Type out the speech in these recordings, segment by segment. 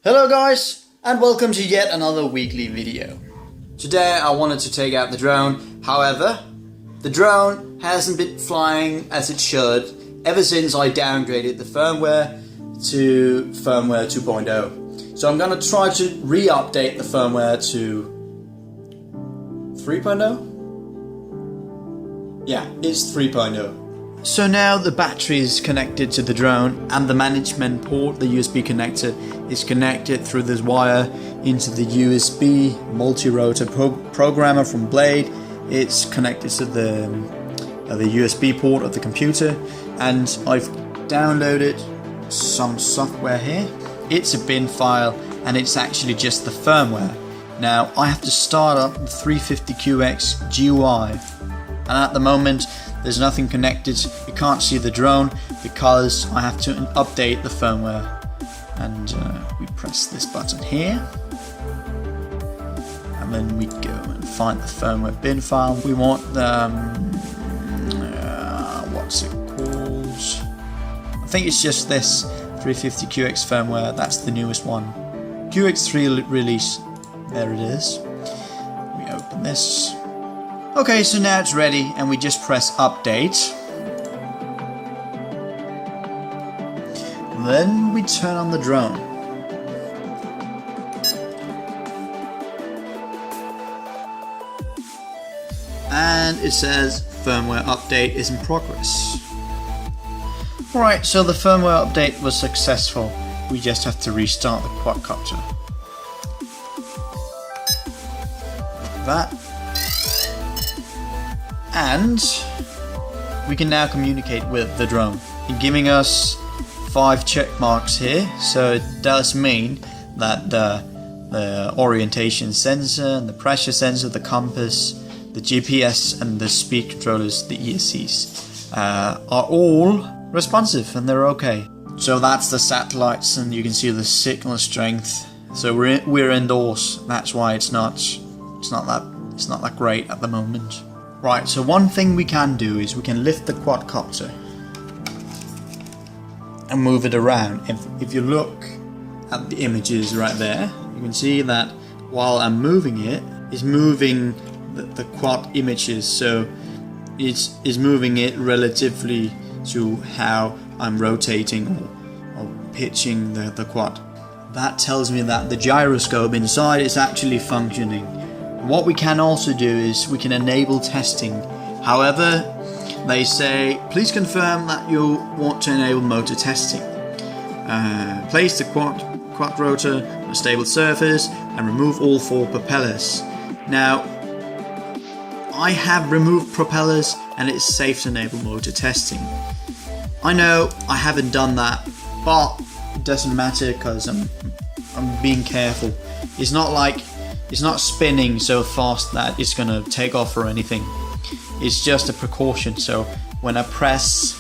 Hello guys, and welcome to yet another weekly video. Today I wanted to take out the drone, however, the drone hasn't been flying as it should ever since I downgraded the firmware to firmware 2.0. So I'm going to try to re-update the firmware to 3.0? Yeah, it's 3.0. So now the battery is connected to the drone and the management port, the USB connector, is connected through this wire into the USB multi-rotor programmer from Blade. It's connected to the USB port of the computer, and I've downloaded some software here. It's a bin file and it's actually just the firmware. Now I have to start up the 350QX GUI, and at the moment there's nothing connected. You can't see the drone because I have to update the firmware. And we press this button here, and then we go and find the firmware bin file. We want the what's it called? I think it's just this 350QX firmware. That's the newest one. QX3 release. There it is. We open this. Okay, so now it's ready, and we just press update. Then we turn on the drone. And it says firmware update is in progress. Alright, so the firmware update was successful. We just have to restart the quadcopter. Like that. And we can now communicate with the drone. It's giving us 5 check marks here, so it does mean that the orientation sensor and the pressure sensor, the compass, the GPS and the speed controllers, the ESCs, are all responsive and they're okay. So that's the satellites, and you can see the signal strength. So we're indoors. That's why it's not that great at the moment. Right, so one thing we can do is we can lift the quadcopter and move it around. If you look at the images right there, you can see that while I'm moving it, it's moving the quad images, so it's moving it relatively to how I'm rotating or pitching the quad. That tells me that the gyroscope inside is actually functioning. What we can also do is we can enable testing. However, they say please confirm that you want to enable motor testing. Place the quad rotor on a stable surface and remove all 4 propellers. Now, I have removed propellers and it's safe to enable motor testing. I know I haven't done that, but it doesn't matter because I'm being careful. It's not spinning so fast that it's gonna take off or anything. It's just a precaution. So when I press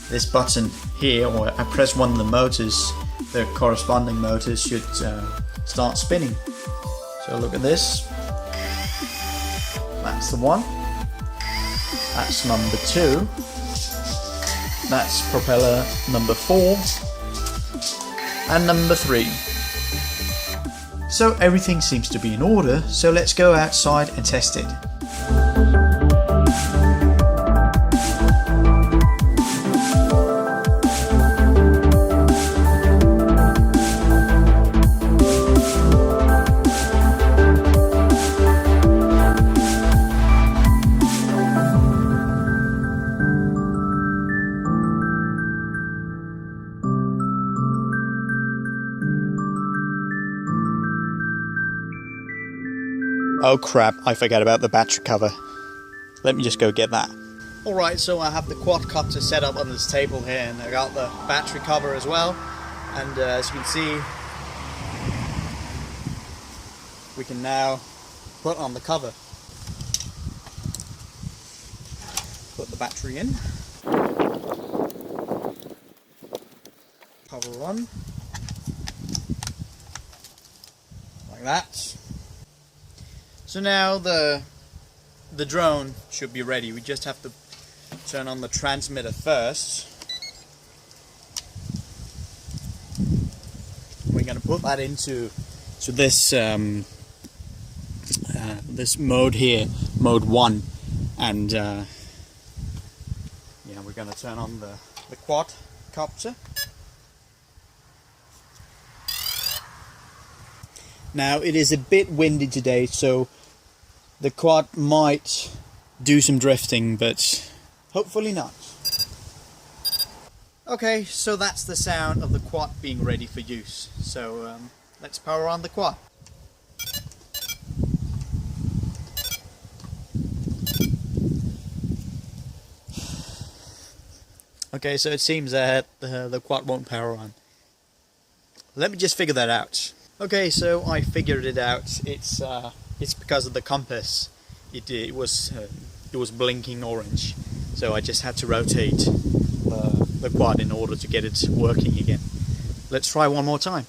this button here, or I press one of the motors, the corresponding motors should start spinning. So look at this. That's the one. That's number 2. That's propeller number 4. And number 3. So everything seems to be in order, so let's go outside and test it. Oh crap, I forgot about the battery cover. Let me just go get that. Alright, so I have the quadcopter set up on this table here, and I got the battery cover as well. And as you can see, we can now put on the cover. Put the battery in. Cover on. Like that. So now the drone should be ready. We just have to turn on the transmitter first. We're going to put that into this this mode here, mode 1, and yeah, we're gonna turn on the quadcopter. Now it is a bit windy today, so the quad might do some drifting, but hopefully not. Okay, so that's the sound of the quad being ready for use. So let's power on the quad. Okay, so it seems that the quad won't power on. Let me just figure that out. Okay, so I figured it out. It's because of the compass. It was blinking orange, so I just had to rotate the quad in order to get it working again. Let's try one more time.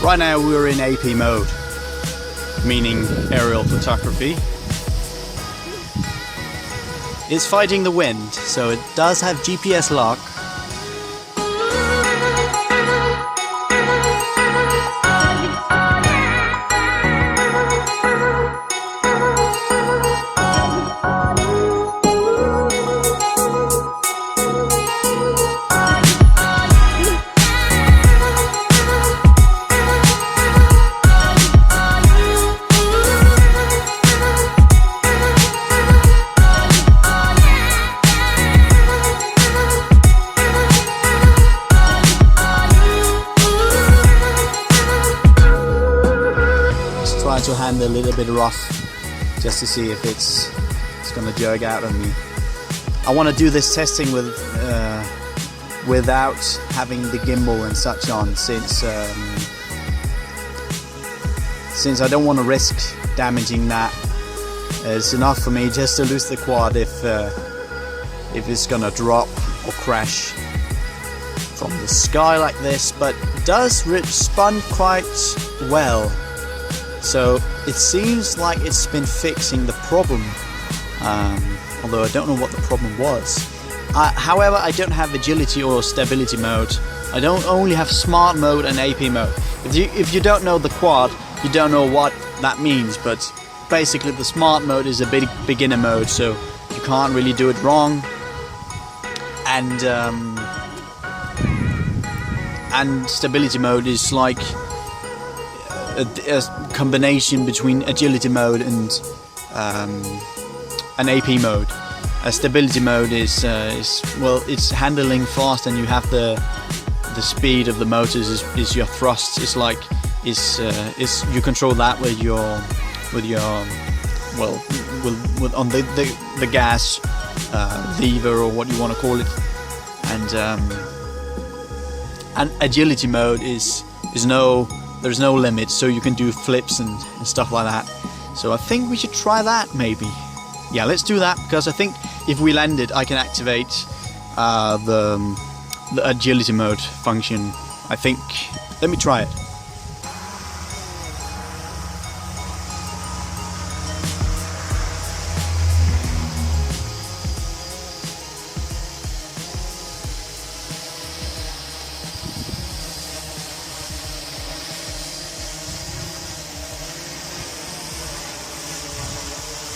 Right now we're in AP mode, meaning aerial photography. It's fighting the wind, so it does have GPS lock. To hand a little bit rough, just to see if it's gonna jerk out on me. I want to do this testing without having the gimbal and such on, since I don't want to risk damaging that. It's enough for me just to lose the quad if it's gonna drop or crash from the sky like this, but it does respond quite well. So it seems like it's been fixing the problem, although I don't know what the problem was. However, I don't have agility or stability mode. I don't only have smart mode and AP mode. If you don't know the quad, you don't know what that means, but basically the smart mode is a big beginner mode, so you can't really do it wrong. And stability mode is like a combination between agility mode and an AP mode. A stability mode is well, it's handling fast, and you have the speed of the motors is your thrust. It's like you control that with your well with on the gas lever, or what you want to call it. And agility mode there's no limit, so you can do flips and stuff like that. So I think we should try that, maybe. Yeah, let's do that, because I think if we land it, I can activate the agility mode function. I think. Let me try it.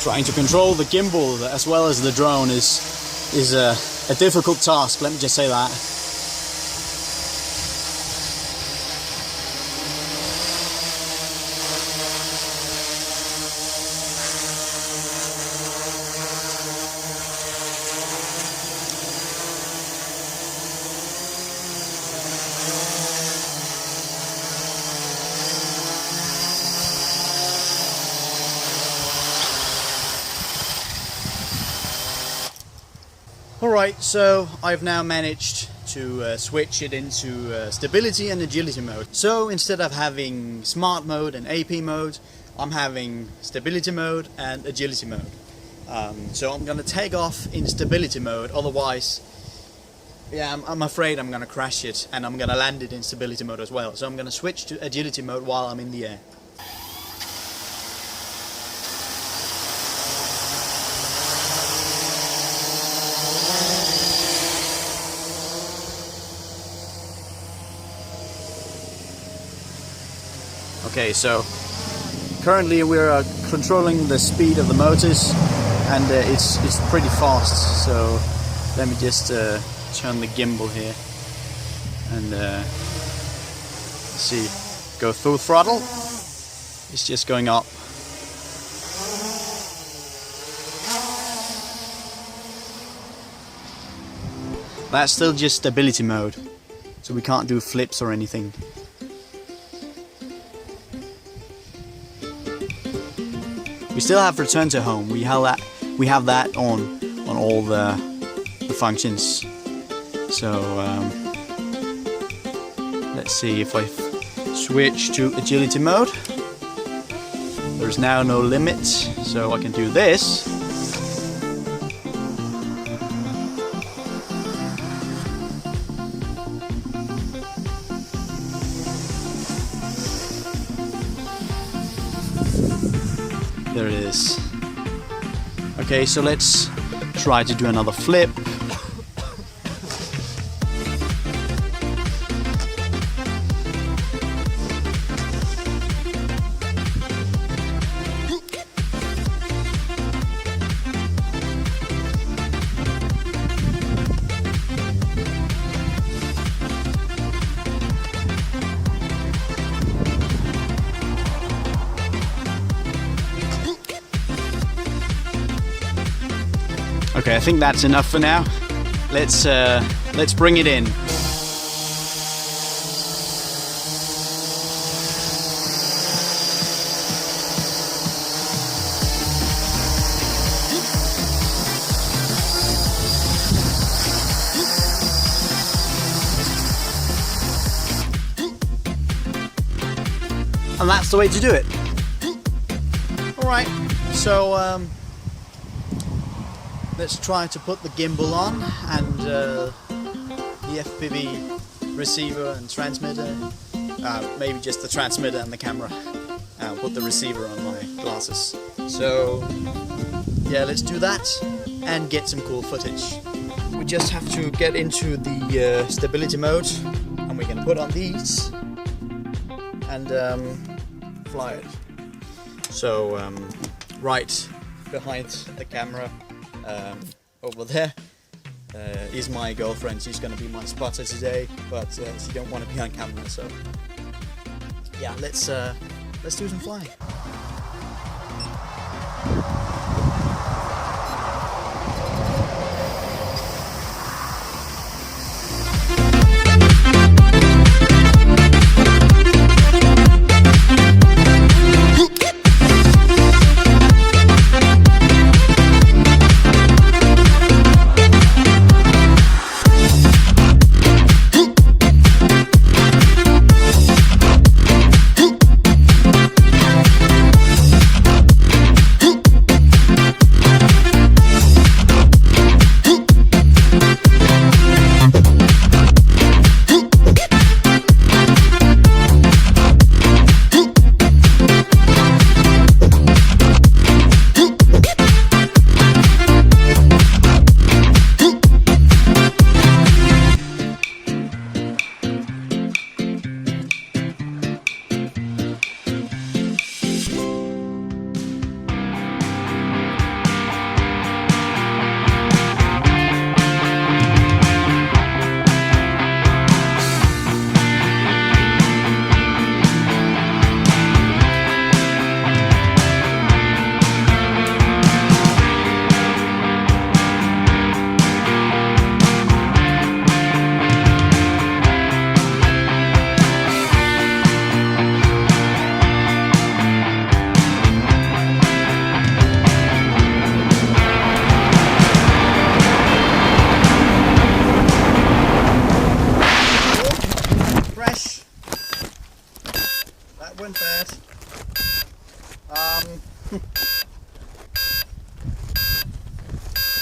Trying to control the gimbal as well as the drone is a difficult task, let me just say that. Alright, so I've now managed to switch it into stability and agility mode. So instead of having smart mode and AP mode, I'm having stability mode and agility mode. So I'm gonna take off in stability mode, otherwise, yeah, I'm afraid I'm gonna crash it, and I'm gonna land it in stability mode as well. So I'm gonna switch to agility mode while I'm in the air. Okay, so currently we're controlling the speed of the motors, and it's pretty fast. So let me just turn the gimbal here and see, go full throttle. It's just going up. That's still just stability mode, so we can't do flips or anything. We still have return to home. We have that on all the functions. So let's see if I switch to agility mode. There's now no limit, so I can do this. There it is. Okay, so let's try to do another flip. Okay, I think that's enough for now. Let's bring it in. And that's the way to do it. Alright, so let's try to put the gimbal on and the FPV receiver and transmitter, maybe just the transmitter and the camera. I'll put the receiver on my glasses. So yeah, let's do that and get some cool footage. We just have to get into the stability mode, and we're gonna put on these and fly it. So right behind the camera, over there, is my girlfriend. She's gonna be my spotter today, but she don't want to be on camera. So yeah, let's do some flying.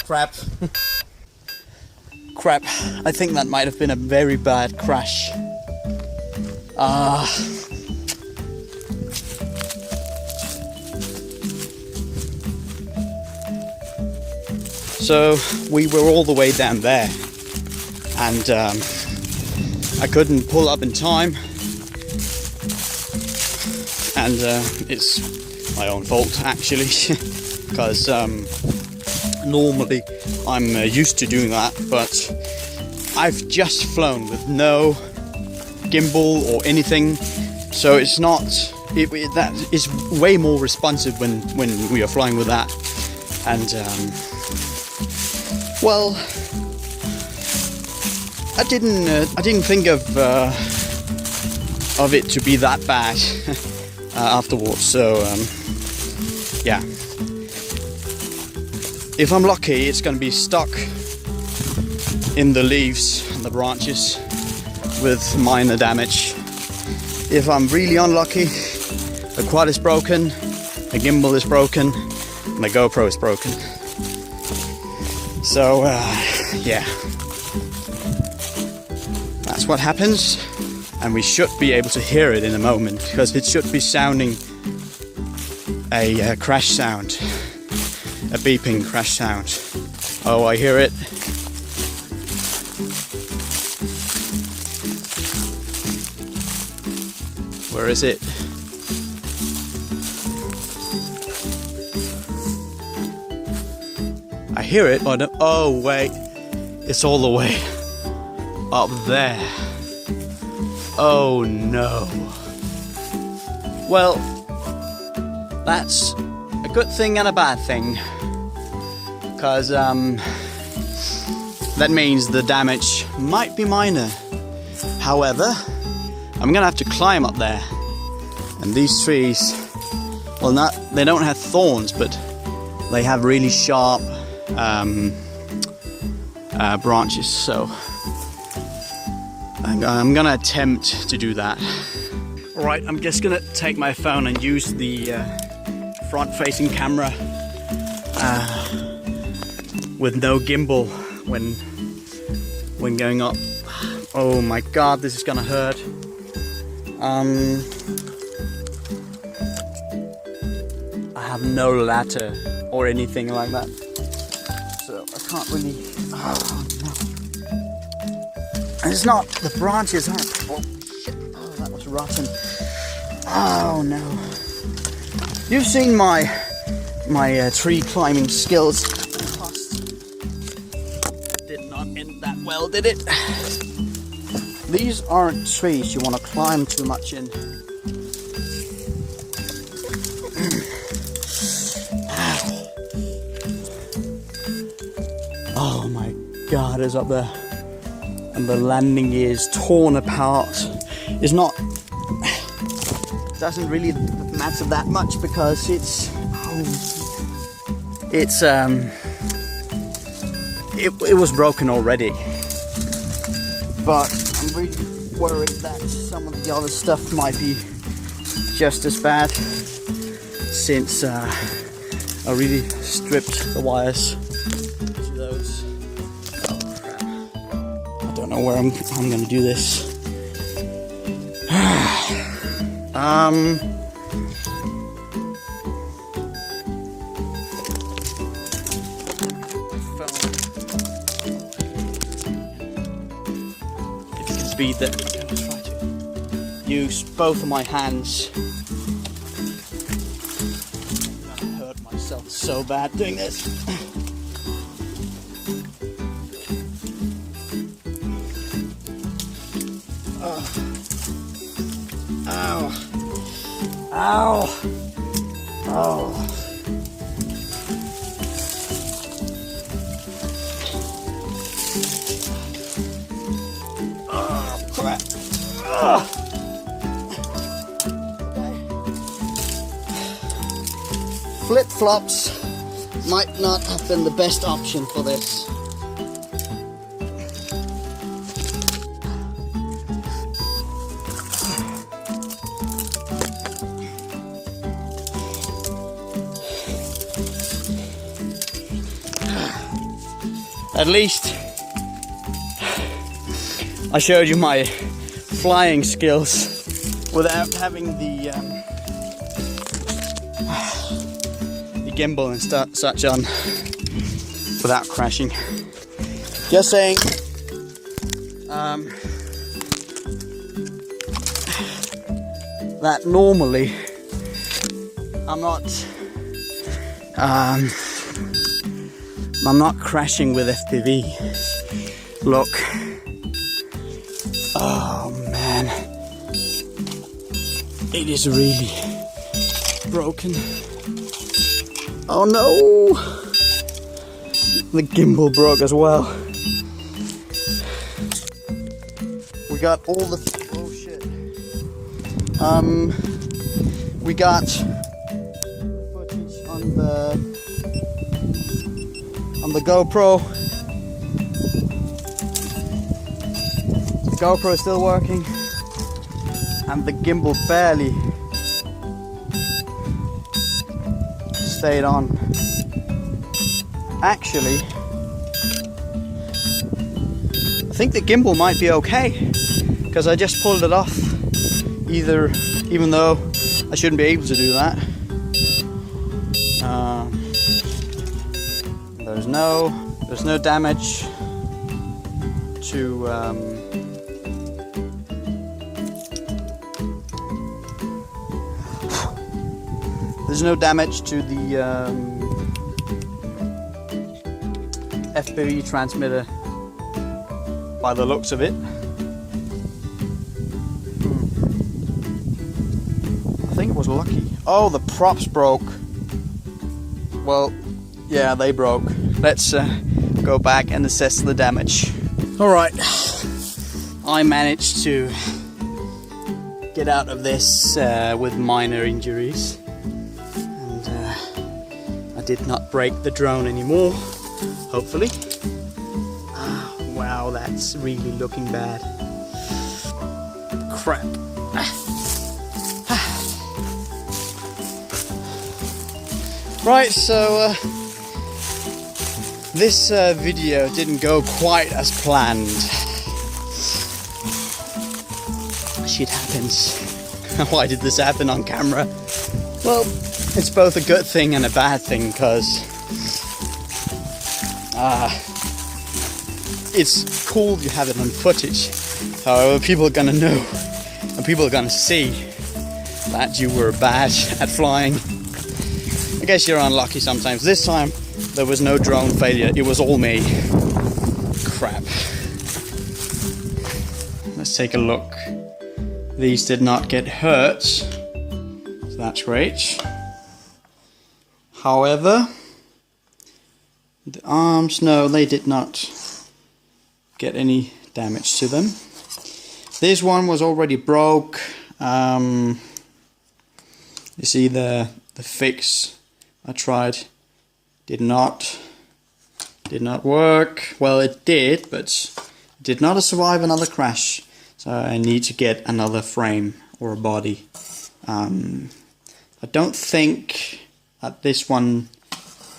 Crap. Crap. I think that might have been a very bad crash. So we were all the way down there, and I couldn't pull up in time, and it's my own fault actually, because normally I'm used to doing that, but I've just flown with no gimbal or anything, so it's not that is way more responsive when we are flying with that. And well, I didn't think of it to be that bad afterwards. So yeah, if I'm lucky, it's going to be stuck in the leaves and the branches with minor damage. If I'm really unlucky, the quad is broken, the gimbal is broken, and the GoPro is broken. So yeah, that's what happens, and we should be able to hear it in a moment, because it should be sounding a crash sound, a beeping crash sound. Oh, I hear it. Where is it? I hear it, but oh wait, it's all the way up there. Oh no. Well, that's a good thing and a bad thing, because that means the damage might be minor. However, I'm gonna have to climb up there, and these trees, well, they don't have thorns, but they have really sharp branches, so I'm gonna attempt to do that. Alright, I'm just gonna take my phone and use the front-facing camera with no gimbal when going up. Oh my god, this is gonna hurt. I have no ladder or anything like that, so I can't really. Oh no! And it's not, the branches aren't. Oh shit! Oh, that was rotten. Oh no! You've seen my tree climbing skills. Did not end that well, did it? These aren't trees you want to climb too much in. Oh my god, it's up there. And the landing gear is torn apart. It doesn't really matter that much, because it was broken already. But I'm really worried that some of the other stuff might be just as bad, since I really stripped the wires to those. Oh crap. I don't know where I'm gonna do this. Speed that I'm going to try to use both of my hands. I'm going to hurt myself so bad doing this. Oh. Ow. Ow. Oh. Crap. Flip-flops might not have been the best option for this. At least I showed you my flying skills without having the gimbal and such on, without crashing. Just saying, that normally I'm not crashing with FPV. Look. Oh man. It is really broken. Oh no! The gimbal broke as well. We got all the... oh shit. We got footage on the GoPro. The GoPro is still working, and the gimbal barely stayed on. Actually, I think the gimbal might be okay, because I just pulled it off. Even though I shouldn't be able to do that. There's no damage to the FPV transmitter by the looks of it. I think it was lucky. Oh, the props broke. Well, yeah, they broke. Let's go back and assess the damage. Alright, I managed to get out of this with minor injuries. And I did not break the drone anymore, hopefully. Wow, that's really looking bad. Crap. Right, so this video didn't go quite as planned. Shit happens. Why did this happen on camera? Well, it's both a good thing and a bad thing, because it's cool you have it on footage. However, people are gonna know, and people are gonna see that you were bad at flying. I guess you're unlucky sometimes. This time there was no drone failure, it was all me. Crap. Let's take a look. These did not get hurt, so that's great. However, the arms, no, they did not get any damage to them. This one was already broke. You see the fix I tried did not work. Well, it did, but it did not survive another crash. So I need to get another frame or a body. I don't think that this one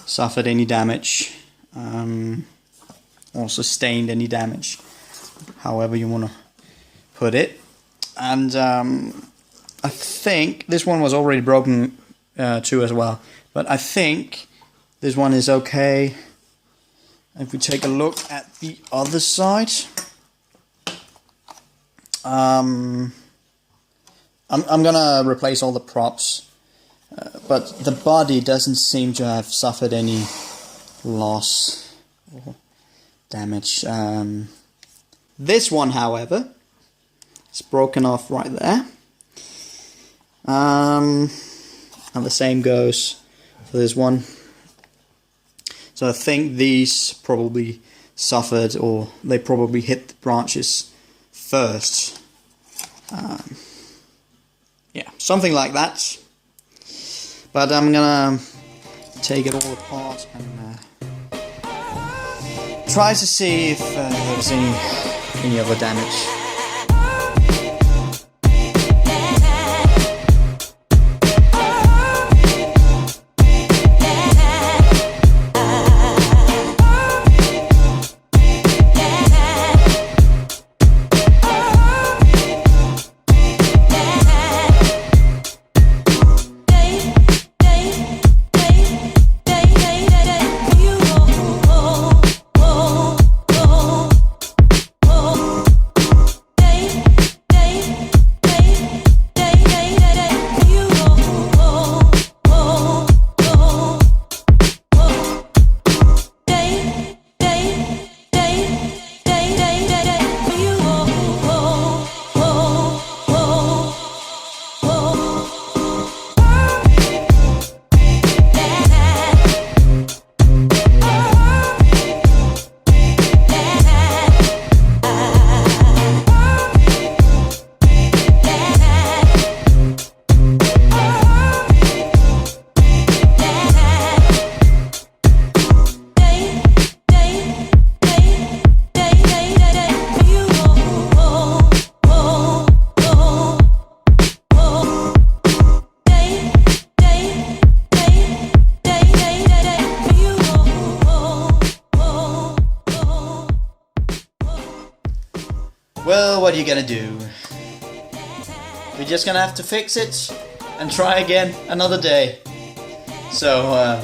suffered any damage or sustained any damage, however you want to put it. And I think this one was already broken too as well. But I think this one is okay. If we take a look at the other side, I'm gonna replace all the props, but the body doesn't seem to have suffered any loss or damage. This one, however, is broken off right there. And the same goes for this one. So I think these probably suffered, or they probably hit the branches first. Yeah, something like that. But I'm gonna take it all apart and try to see if there's any other damage. Well, what are you gonna do? We're just gonna have to fix it and try again another day. So,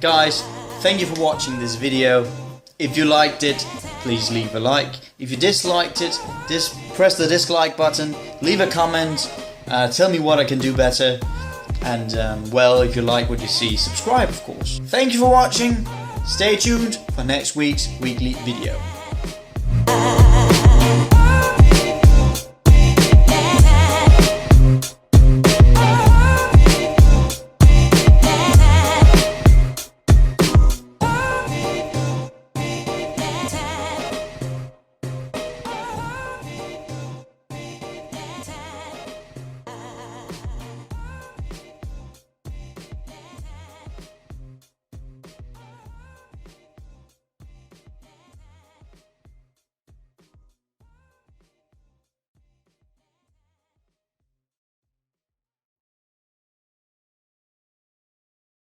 guys, thank you for watching this video. If you liked it, please leave a like. If you disliked it, press the dislike button, leave a comment, tell me what I can do better. And, well, if you like what you see, subscribe, of course. Thank you for watching. Stay tuned for next week's weekly video.